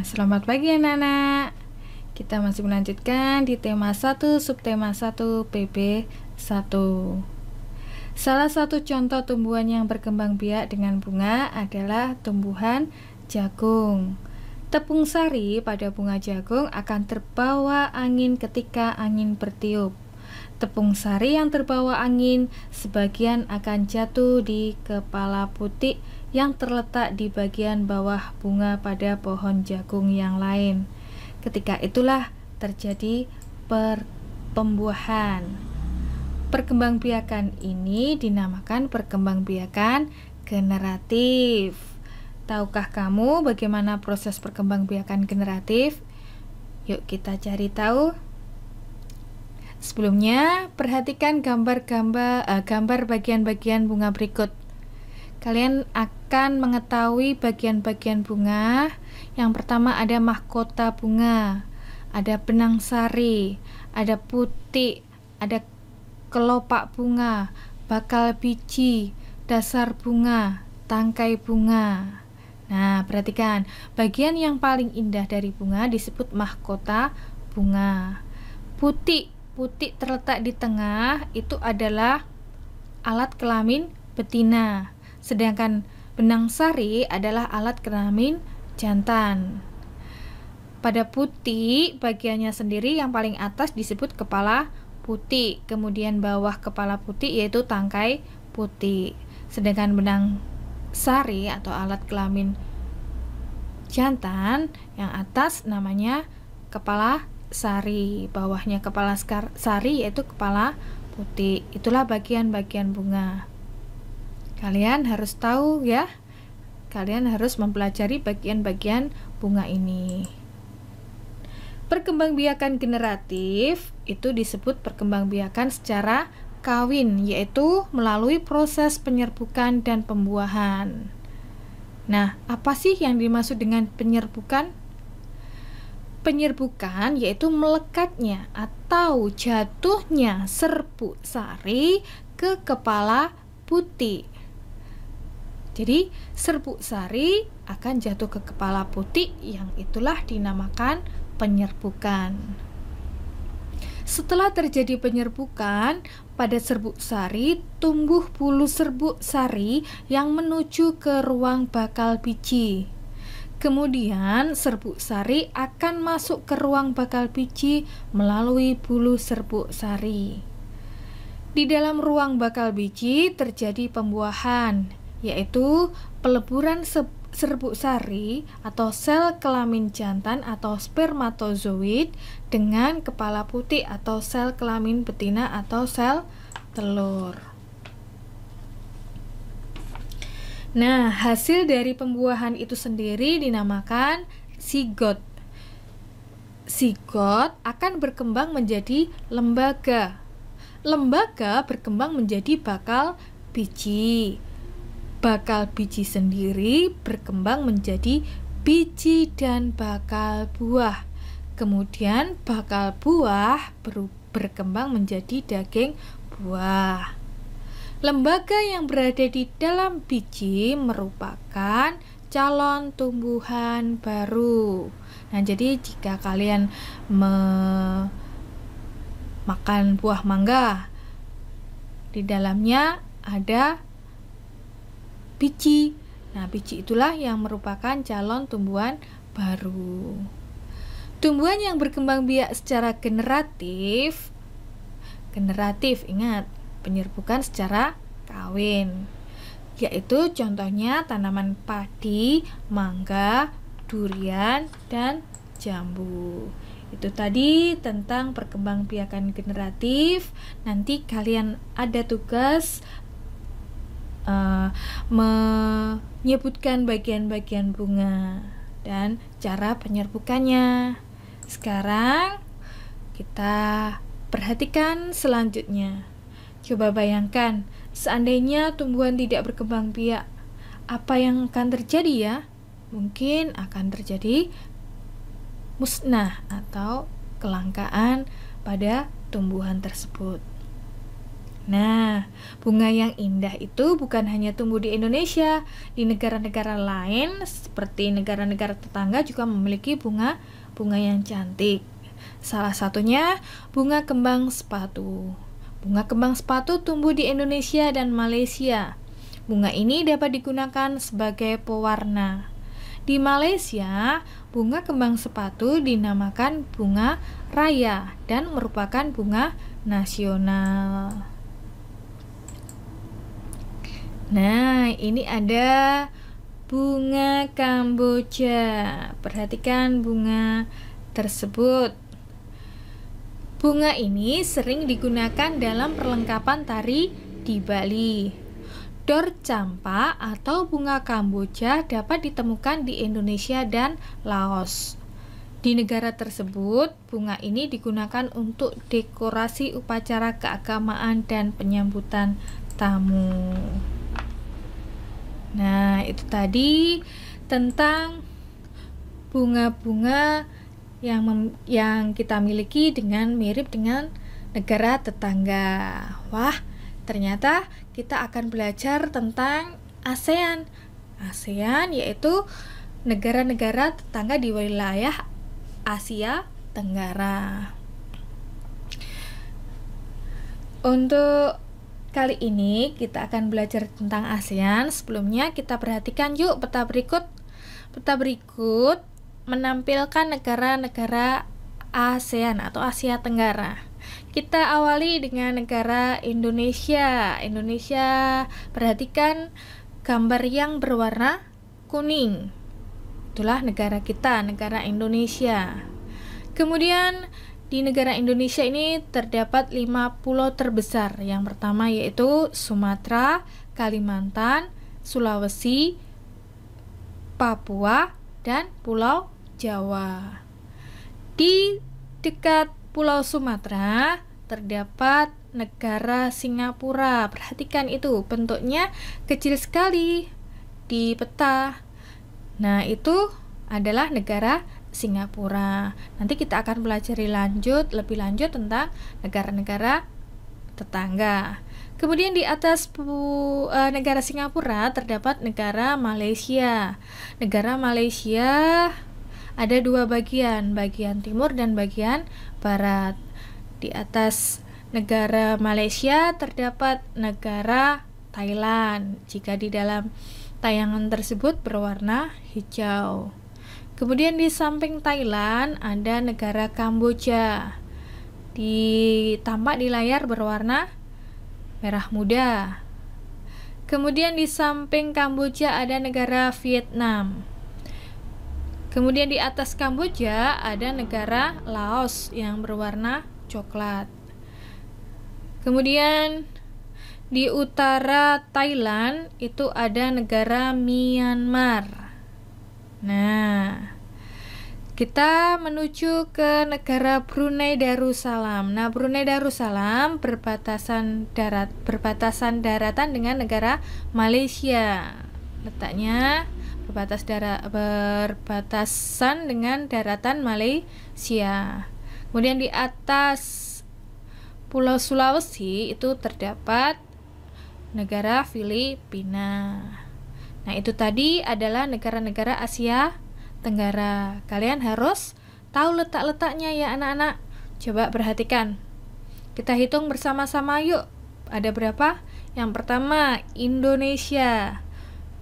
Selamat pagi anak-anak. Kita masih melanjutkan di tema 1 subtema 1 PB 1. Salah satu contoh tumbuhan yang berkembang biak dengan bunga adalah tumbuhan jagung. Tepung sari pada bunga jagung akan terbawa angin ketika angin bertiup. Tepung sari yang terbawa angin sebagian akan jatuh di kepala putik yang terletak di bagian bawah bunga pada pohon jagung yang lain. Ketika itulah terjadi pembuahan. Perkembangbiakan ini dinamakan perkembangbiakan generatif. Tahukah kamu bagaimana proses perkembangbiakan generatif? Yuk kita cari tahu. Sebelumnya, perhatikan gambar bagian-bagian bunga berikut. Kalian akan mengetahui bagian-bagian bunga. Yang pertama ada mahkota bunga, ada benang sari, ada putik, ada kelopak bunga, bakal biji, dasar bunga, tangkai bunga. Nah, perhatikan, bagian yang paling indah dari bunga disebut mahkota bunga. Putik terletak di tengah itu adalah alat kelamin betina, sedangkan benang sari adalah alat kelamin jantan. Pada putik, bagiannya sendiri yang paling atas disebut kepala putik, kemudian bawah kepala putik yaitu tangkai putik. Sedangkan benang sari atau alat kelamin jantan yang atas namanya kepala sari, bawahnya kepala sari yaitu kepala putik. Itulah bagian-bagian bunga. Kalian harus tahu ya. Kalian harus mempelajari bagian-bagian bunga ini. Perkembangbiakan generatif itu disebut perkembangbiakan secara kawin, yaitu melalui proses penyerbukan dan pembuahan. Nah, apa sih yang dimaksud dengan penyerbukan? Penyerbukan yaitu melekatnya atau jatuhnya serbuk sari ke kepala putik. Jadi serbuk sari akan jatuh ke kepala putik, yang itulah dinamakan penyerbukan. Setelah terjadi penyerbukan pada serbuk sari, tumbuh bulu serbuk sari yang menuju ke ruang bakal biji. Kemudian serbuk sari akan masuk ke ruang bakal biji melalui bulu serbuk sari. Di dalam ruang bakal biji terjadi pembuahan, yaitu peleburan serbuk sari atau sel kelamin jantan atau spermatozoid dengan kepala putik atau sel kelamin betina atau sel telur. Nah, hasil dari pembuahan itu sendiri dinamakan zigot. Zigot akan berkembang menjadi lembaga. Lembaga berkembang menjadi bakal biji. Bakal biji sendiri berkembang menjadi biji dan bakal buah. Kemudian bakal buah berkembang menjadi daging buah. Lembaga yang berada di dalam biji merupakan calon tumbuhan baru. Nah, jadi jika kalian makan buah mangga, di dalamnya ada biji. Nah, biji itulah yang merupakan calon tumbuhan baru. Tumbuhan yang berkembang biak secara generatif, ingat, penyerbukan secara kawin, yaitu contohnya tanaman padi, mangga, durian, dan jambu. Itu tadi tentang perkembangbiakan generatif. Nanti kalian ada tugas menyebutkan bagian-bagian bunga dan cara penyerbukannya. Sekarang kita perhatikan selanjutnya. Coba bayangkan, seandainya tumbuhan tidak berkembang biak, apa yang akan terjadi ya? Mungkin akan terjadi musnah atau kelangkaan pada tumbuhan tersebut. Nah, bunga yang indah itu bukan hanya tumbuh di Indonesia, di negara-negara lain seperti negara-negara tetangga juga memiliki bunga yang cantik. Salah satunya bunga kembang sepatu. Bunga kembang sepatu tumbuh di Indonesia dan Malaysia. Bunga ini dapat digunakan sebagai pewarna. Di Malaysia, bunga kembang sepatu dinamakan bunga raya dan merupakan bunga nasional. Nah, ini ada bunga Kamboja. Perhatikan bunga tersebut. Bunga ini sering digunakan dalam perlengkapan tari di Bali. Dor campa atau bunga Kamboja dapat ditemukan di Indonesia dan Laos. Di negara tersebut, bunga ini digunakan untuk dekorasi upacara keagamaan dan penyambutan tamu. Nah, itu tadi tentang bunga-bunga yang kita miliki dengan mirip dengan negara tetangga. Wah, ternyata kita akan belajar tentang ASEAN. ASEAN yaitu negara-negara tetangga di wilayah Asia Tenggara. Untuk kali ini kita akan belajar tentang ASEAN. Sebelumnya kita perhatikan yuk peta berikut. Peta berikut menampilkan negara-negara ASEAN atau Asia Tenggara. Kita awali dengan negara Indonesia. Indonesia, perhatikan gambar yang berwarna kuning. Itulah negara kita, negara Indonesia. Kemudian di negara Indonesia ini terdapat 5 pulau terbesar. Yang pertama yaitu Sumatera, Kalimantan, Sulawesi, Papua, dan Pulau Jawa. Di dekat Pulau Sumatera terdapat negara Singapura. Perhatikan itu, bentuknya kecil sekali di peta. Nah, itu adalah negara Singapura. Nanti kita akan belajar lebih lanjut tentang negara-negara tetangga. Kemudian di atas negara Singapura terdapat negara Malaysia. Negara Malaysia ada dua bagian timur dan bagian barat. Di atas negara Malaysia terdapat negara Thailand. Jika di dalam tayangan tersebut berwarna hijau. Kemudian di samping Thailand ada negara Kamboja. Tampak di layar berwarna merah muda. Kemudian di samping Kamboja ada negara Vietnam. Kemudian di atas Kamboja ada negara Laos yang berwarna coklat. Kemudian di utara Thailand itu ada negara Myanmar. Nah, kita menuju ke negara Brunei Darussalam. Nah, Brunei Darussalam berbatasan daratan dengan negara Malaysia. Letaknya berbatasan dengan daratan Malaysia. Kemudian di atas Pulau Sulawesi itu terdapat negara Filipina. Nah, itu tadi adalah negara-negara Asia Tenggara. Kalian harus tahu letak-letaknya ya anak-anak. Coba perhatikan. Kita hitung bersama-sama yuk. Ada berapa? Yang pertama Indonesia,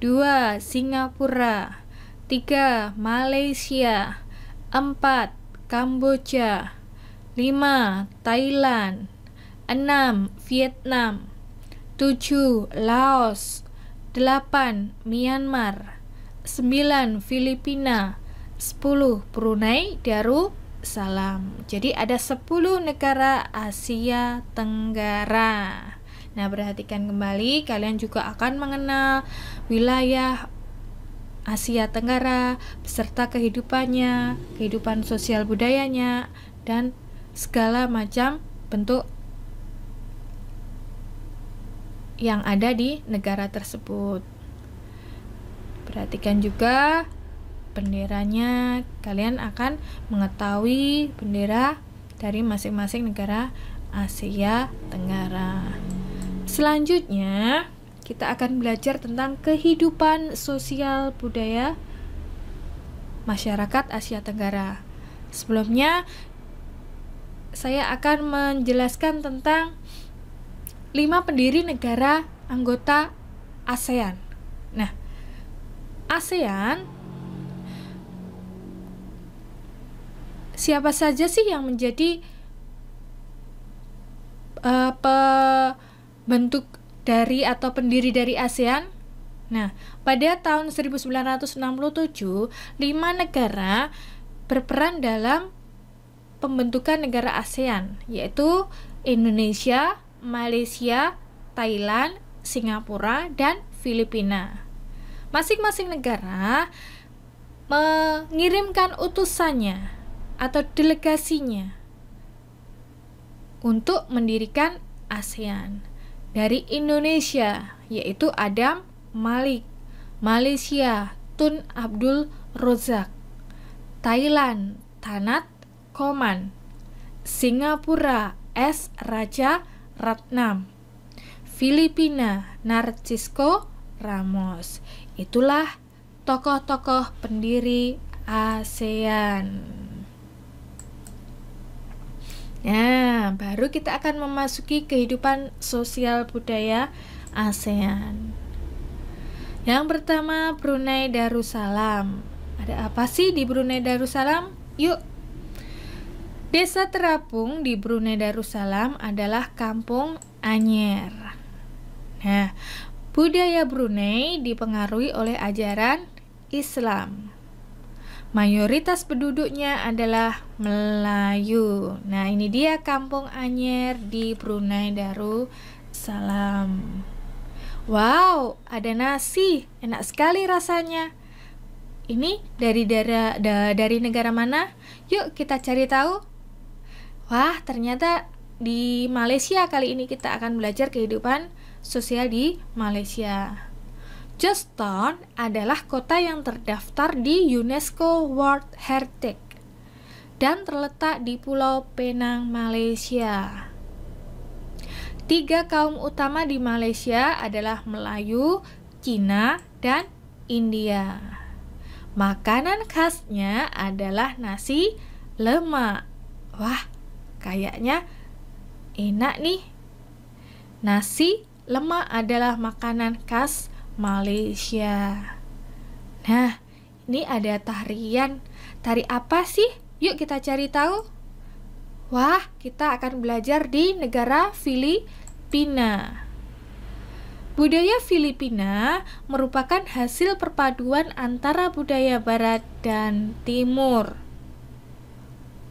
2 Singapura, 3 Malaysia, 4 Kamboja, 5 Thailand, 6 Vietnam, 7 Laos, 8 Myanmar, 9 Filipina, 10 Brunei Darussalam. Jadi ada 10 negara Asia Tenggara. Nah, perhatikan kembali, kalian juga akan mengenal wilayah Asia Tenggara beserta kehidupannya, kehidupan sosial budayanya, dan segala macam bentuk yang ada di negara tersebut. Perhatikan juga benderanya, kalian akan mengetahui bendera dari masing-masing negara Asia Tenggara. Selanjutnya, kita akan belajar tentang kehidupan sosial budaya masyarakat Asia Tenggara. Sebelumnya, saya akan menjelaskan tentang 5 pendiri negara anggota ASEAN. Nah, ASEAN, siapa saja sih yang menjadi bentuk dari atau pendiri dari ASEAN? Nah, pada tahun 1967, 5 negara berperan dalam pembentukan negara ASEAN, yaitu Indonesia, Malaysia, Thailand, Singapura, dan Filipina. Masing-masing negara mengirimkan utusannya atau delegasinya untuk mendirikan ASEAN. Dari Indonesia, yaitu Adam Malik, Malaysia, Tun Abdul Razak, Thailand, Tanat Koman, Singapura, S. Raja Ratnam, Filipina, Narcisco Ramos. Itulah tokoh-tokoh pendiri ASEAN. Nah, baru kita akan memasuki kehidupan sosial budaya ASEAN. Yang pertama, Brunei Darussalam. Ada apa sih di Brunei Darussalam? Yuk. Desa terapung di Brunei Darussalam adalah Kampung Anyer. Nah, budaya Brunei dipengaruhi oleh ajaran Islam. Mayoritas penduduknya adalah Melayu. Nah, ini dia Kampung Anyer di Brunei Darussalam. Wow, ada nasi, enak sekali rasanya. Ini dari negara mana? Yuk kita cari tahu. Wah, ternyata di Malaysia. Kali ini kita akan belajar kehidupan sosial di Malaysia. Johnston adalah kota yang terdaftar di UNESCO World Heritage dan terletak di Pulau Penang, Malaysia. 3 kaum utama di Malaysia adalah Melayu, Cina, dan India. Makanan khasnya adalah nasi lemak. Wah, kayaknya enak nih. Nasi lemak adalah makanan khas Malaysia. Nah, ini ada tarian. Tari apa sih? Yuk kita cari tahu. Wah, kita akan belajar di negara Filipina. Budaya Filipina merupakan hasil perpaduan antara budaya barat dan timur.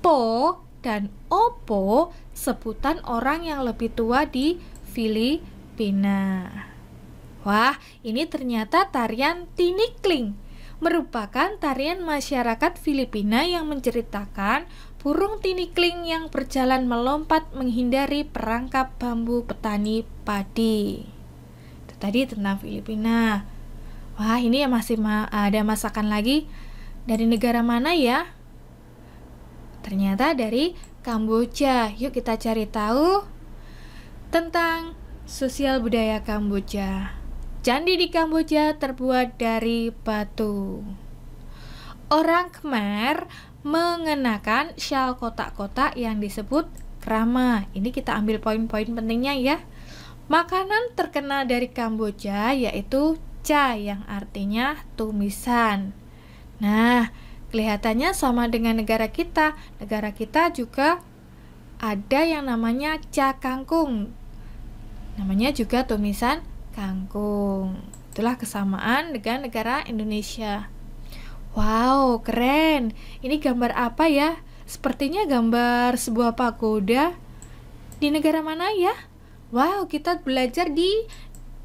Po dan opo sebutan orang yang lebih tua di Filipina. Wah, ini ternyata tarian tinikling, merupakan tarian masyarakat Filipina yang menceritakan burung tinikling yang berjalan melompat menghindari perangkap bambu petani padi. Itu tadi tentang Filipina. Wah, ini masih ada masakan lagi. Dari negara mana ya? Ternyata dari Kamboja. Yuk kita cari tahu tentang sosial budaya Kamboja. Candi di Kamboja terbuat dari batu. Orang Khmer mengenakan syal kotak-kotak yang disebut krama. Ini kita ambil poin-poin pentingnya ya. Makanan terkenal dari Kamboja yaitu cha yang artinya tumisan. Nah, kelihatannya sama dengan negara kita. Negara kita juga ada yang namanya cha kangkung. Namanya juga tumisan kangkung. Itulah kesamaan dengan negara Indonesia. Wow, keren. Ini gambar apa ya? Sepertinya gambar sebuah pagoda. Di negara mana ya? Wow, kita belajar di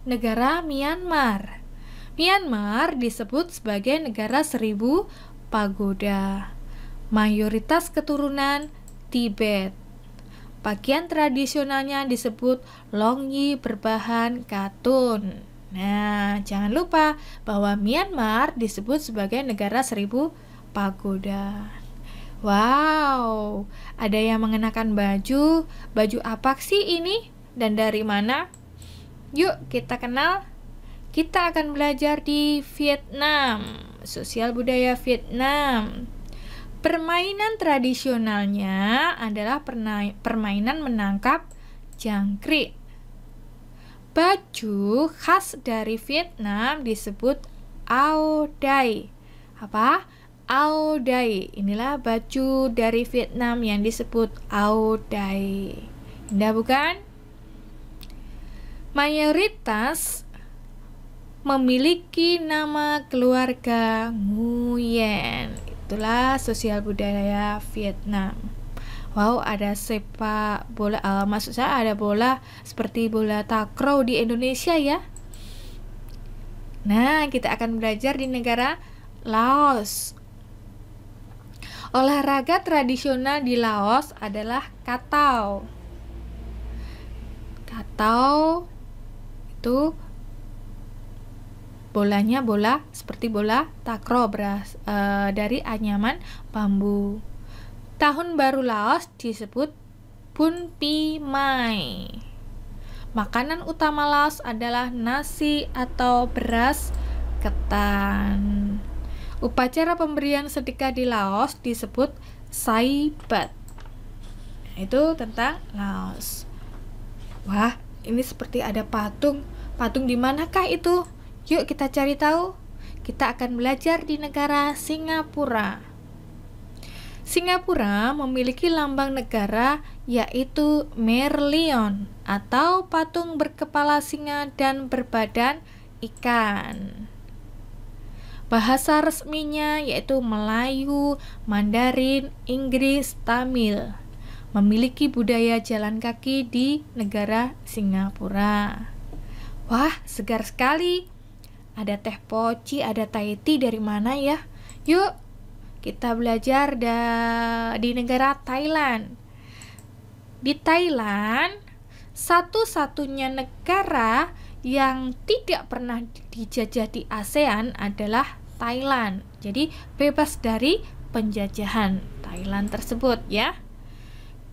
negara Myanmar. Myanmar disebut sebagai negara 1000 pagoda. Mayoritas keturunan Tibet. Pakaian tradisionalnya disebut longyi berbahan katun. Nah, jangan lupa bahwa Myanmar disebut sebagai negara 1000 pagoda. Wow, ada yang mengenakan baju. Baju apa sih ini? Dan dari mana? Yuk kita kenal. Kita akan belajar di Vietnam, sosial budaya Vietnam. Permainan tradisionalnya adalah permainan menangkap jangkrik. Baju khas dari Vietnam disebut áo dai. Apa? Áo dai. Inilah baju dari Vietnam yang disebut áo dai. Indah bukan? Mayoritas memiliki nama keluarga Nguyen. Itulah sosial budaya Vietnam. Wow, ada sepak bola, maksud saya ada bola seperti bola takraw di Indonesia ya. Nah, kita akan belajar di negara Laos. Olahraga tradisional di Laos adalah katau. Katau itu bolanya bola seperti bola takraw dari anyaman bambu. Tahun baru Laos disebut Bun Pi Mai. Makanan utama Laos adalah nasi atau beras ketan. Upacara pemberian sedekah di Laos disebut Sai Bat. Itu tentang Laos. Wah, ini seperti ada patung. Patung di manakah itu? Yuk kita cari tahu. Kita akan belajar di negara Singapura. Singapura memiliki lambang negara yaitu Merlion atau patung berkepala singa dan berbadan ikan. Bahasa resminya yaitu Melayu, Mandarin, Inggris, Tamil. Memiliki budaya jalan kaki di negara Singapura. Wah, segar sekali. Ada teh poci, ada Thai tea dari mana ya? Yuk, kita belajar di negara Thailand. Di Thailand, satu-satunya negara yang tidak pernah dijajah di ASEAN adalah Thailand. Jadi, bebas dari penjajahan Thailand tersebut ya.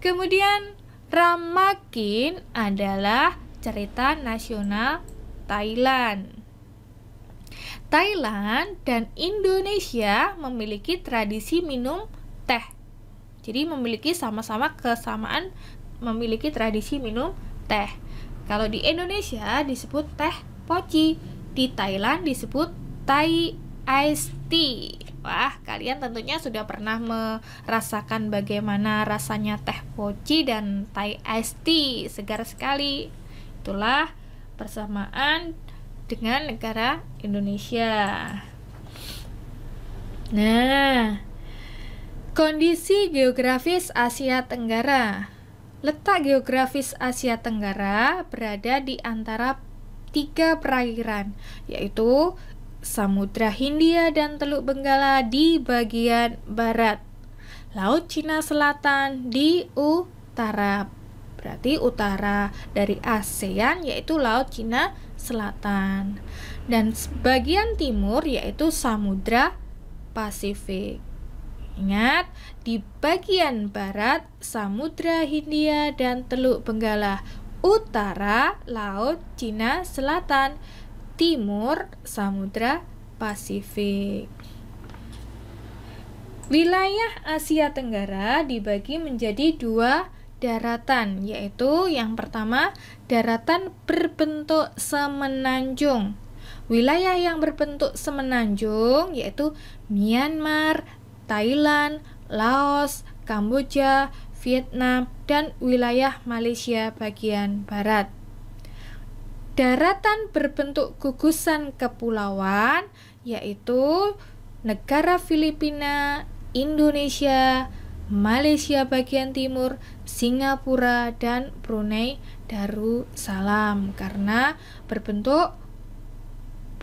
Kemudian, Ramakin adalah cerita nasional Thailand. Thailand dan Indonesia memiliki tradisi minum teh. Jadi memiliki sama-sama kesamaan memiliki tradisi minum teh. Kalau di Indonesia disebut teh poci, di Thailand disebut Thai iced tea. Wah, kalian tentunya sudah pernah merasakan bagaimana rasanya teh poci dan Thai iced tea, segar sekali. Itulah persamaan dengan negara Indonesia. Nah, kondisi geografis Asia Tenggara. Letak geografis Asia Tenggara berada di antara 3 perairan, yaitu Samudra Hindia dan Teluk Benggala di bagian barat, Laut Cina Selatan di utara. Berarti utara dari ASEAN yaitu Laut Cina Selatan, dan bagian timur yaitu Samudra Pasifik. Ingat, di bagian barat Samudra Hindia dan Teluk Benggala, utara Laut Cina Selatan, timur Samudra Pasifik. Wilayah Asia Tenggara dibagi menjadi 2 daratan, yaitu yang pertama daratan berbentuk semenanjung. Wilayah yang berbentuk semenanjung yaitu Myanmar, Thailand, Laos, Kamboja, Vietnam, dan wilayah Malaysia bagian barat. Daratan berbentuk gugusan kepulauan yaitu negara Filipina, Indonesia, Malaysia bagian timur, Singapura, dan Brunei Darussalam. Karena berbentuk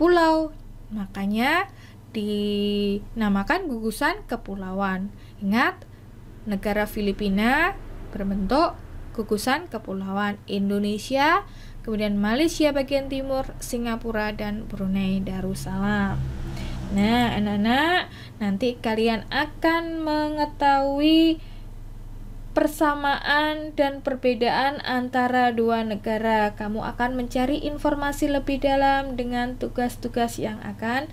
pulau, makanya dinamakan gugusan kepulauan. Ingat, negara Filipina berbentuk gugusan kepulauan, Indonesia, kemudian Malaysia bagian timur, Singapura, dan Brunei Darussalam. Nah, anak-anak, nanti kalian akan mengetahui persamaan dan perbedaan antara dua negara. Kamu akan mencari informasi lebih dalam dengan tugas-tugas yang akan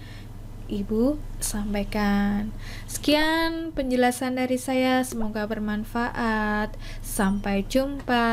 Ibu sampaikan. Sekian penjelasan dari saya, semoga bermanfaat. Sampai jumpa.